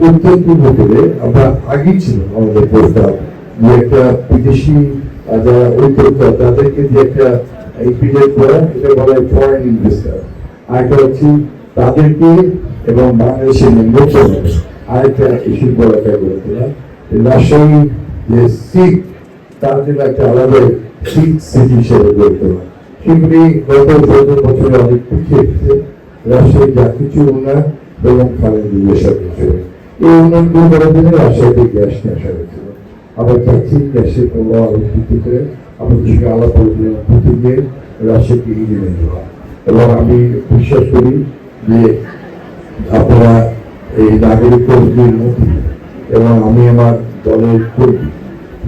উত্তর পূর্ব করে আমরা আগেই ছিল আমাদের প্রস্তাব যে একটা বিদেশি যারা উদ্যোক্তা তাদেরকে যে একটা ইনক্রিজেট করা, এটা বলা হয় ফরেন ইনভেস্টার। আরেকটা হচ্ছে তাদেরকে এবং বাংলাদেশের নির্বাচন আরেকটা ইস্যু করাটা করে তোলা, রাজশাহী যে সিট তার জন্য একটা আলাদা সিট সিটি হিসেবে গড়ে তোলা। সেগুলি গত 14 বছরে অনেক পিছিয়ে গেছে। রাজশাহী যা কিছু উন্নয়ন এবং খালেদ সব কিছু এই উন্নয়নগুলো করার জন্য রাজশাহীতে গ্যাস নিয়ে আসা হয়েছিল। আবার চাচ্ছি গ্যাসের প্রবাহ বৃদ্ধি করে আমাদের সঙ্গে আলাপ আলোচনা করতে গিয়ে রাজশাহীকে এগিয়ে নিয়ে যাওয়া। এবং আমি বিশ্বাস করি যে আপনারা এই নাগরিক কর্মীর মধ্যে এবং আমি আমার দলের কর্মী,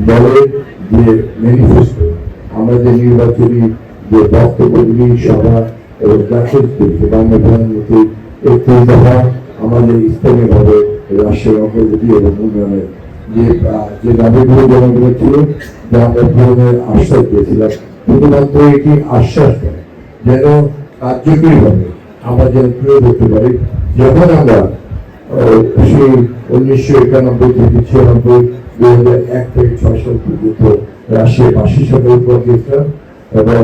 দলের যে ম্যানিফেস্টো, আমরা যে নির্বাচনী যে বক্তব্যগুলি সভা এবং দাখিল করেছে বাংলা প্রধানমন্ত্রী 31 দফা আমাদের স্থানীয়ভাবে রাষ্ট্রের অগ্রগতি এবং উন্নয়নের যে দাবিগুলো জনগণের ছিল, যা আমরা পূরণের আশ্বাস দিয়েছিলাম, শুধুমাত্র এটি আশ্বাস নয়, যেন কার্যকরীভাবে আমরা যেন প্রয়োগ করতে পারি। যখন আমরা সেই 1991 থেকে 96, 2001 থেকে 6 সাল পর্যন্ত রাশিয়ার 82 সালে উপর দিয়েছিলাম এবং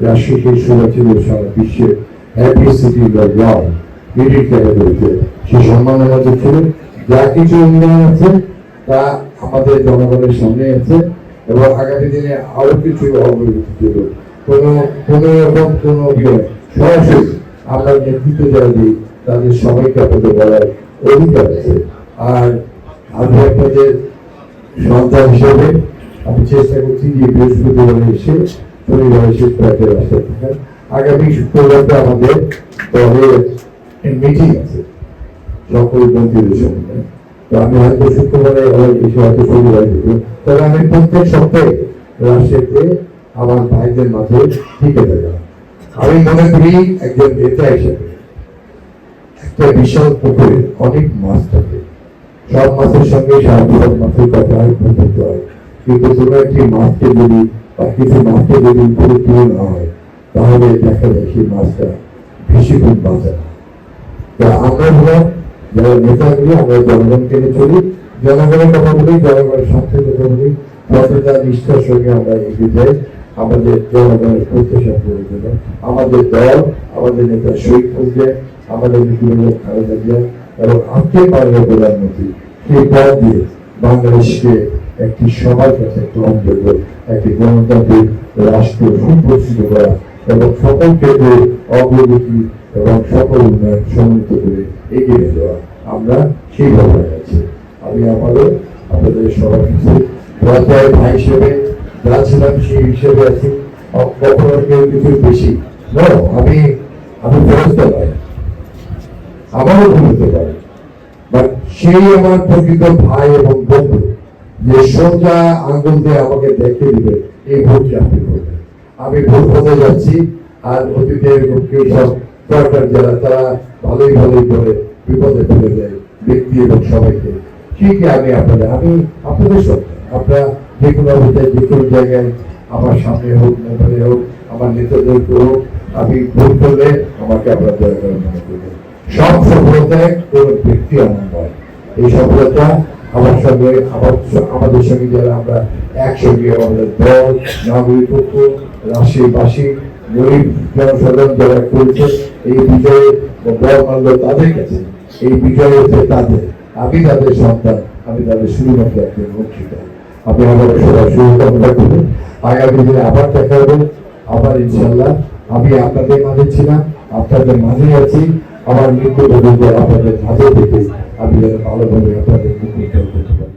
রাশিয়াকে শোনা ছিল সারা বিশ্বের happy city in the world credit ক্যাটাগরিতে। সেই সম্মান আমাদের ছিল। যা কিছু উন্নয়ন আছে তা আমাদের জনগণের সামনে আছে এবং আগামী দিনে আরো কিছু অগ্রগতি ছিল। কোনো রকম কোনো সরাসরি আমরা নেতৃত্ব যারা দিই তাদের সবাইকে আপনাদের বলার অধিকার আছে। আর আমি আপনাদের সন্তান হিসেবে আমি চেষ্টা করছি যে বৃহস্পতিবারে এসে শনিবারে শেষ প্রায় রাস্তা থাকার। আগামী শুক্রবারটা আমাদের দলের মিটিং আছে সকল মন্ত্রীদের সঙ্গে। তো আমি হয়তো শুক্রবারে এসে হয়তো শনিবারে দেবো, তবে আমি প্রত্যেক সপ্তাহে রাজশাহীতে আমার ভাইদের মাঝে টিকে থাকা। আমি মনে করি একজন নেতা হিসেবে একটা বিশাল পুকুরে অনেক মাছ থাকে, সব মাছের সঙ্গে সব মাছের কথা হয়, বন্ধুত্ব হয়, কিন্তু কোনো একটি মাছকে যদি বা কিছু মাছকে যদি উপরে তুলে না হয় তাহলে দেখা যায় সেই মাছটা বেশি খুব বাঁচে না। তা আমরা হলাম যারা নেতাগুলি, আমরা জনগণকে নিয়ে চলি, জনগণের কথা বলি, জনগণের স্বার্থের কথা বলি, সততা নিষ্ঠার সঙ্গে আমরা এগিয়ে যাই আমাদের জনগণের প্রত্যাশা করে দেব। আমাদের দল, আমাদের নেতা শহীদ মুজিব, আমাদের নীতিবাচক খালেদা জিয়া এবং আজকে মাননীয় প্রধানমন্ত্রী সেই পথ দিয়ে বাংলাদেশকে একটি সবার কাছে গ্রহণযোগ্য একটি গণতান্ত্রিক রাষ্ট্র সুপ্রতিষ্ঠিত করা এবং সকল ক্ষেত্রে অগ্রগতি এবং সকল উন্নয়ন সমন্বিত করে এগিয়ে যাওয়া, আমরা সেইভাবে আছি। আমি আপনাদের সবার কিছু ভাই হিসেবে যা ছিলাম সেই হিসেবে আছি। কখনো কেউ কিছু বেশি আমি ফেরস্তা পাই, আমারও ভুল হতে পারে, বাট সেই আমার প্রকৃত ভাই এবং বন্ধু যে সোজা আঙ্গুল দিয়ে আমাকে দেখে দিবে এই ভোট আপনি করবেন। আমি ভোট হতে যাচ্ছি আর অতীতে কেউ সব সরকার যারা তারা ভালোই করে বিপদে ফেলে দেয় ব্যক্তি এবং সবাইকে। ঠিকই আমি আপনাদের সঙ্গে আপনারা যে কোনো অবস্থায় যে কোনো জায়গায় আমার সামনে হোক, মোবাইলে হোক, আমার নেতাদের হোক, আমি ভোট করলে আমাকে আপনার দয়া করে মনে করবেন। সব সফলতায় কোন ব্যক্তি আমার নয়, এই সফলতা আমার সঙ্গে আমাদের সঙ্গে যারা আমরা একসঙ্গে আমাদের দল, নাগরিকত্ব, রাশিবাসী, গরিব জনসাধারণ যারা করেছে এই বিজয়ে বড় মানল তাদের কাছে, এই বিজয় হচ্ছে তাদের। আমি তাদের সন্তান, আমি তাদের শুধুমাত্র একজন অংশীদার। আমি আমার সবার শুভকামনা করি। আগামী দিনে আবার দেখা হবে, আবার ইনশাল্লাহ। আমি আপনাদের মাঝে ছিলাম, আপনাদের মাঝে আছি। আমার মৃত্যু পর্যন্ত আপনাদের মাঝে থেকে আমি যেন ভালোভাবে আপনাদের মুখ উজ্জ্বল করতে পারি।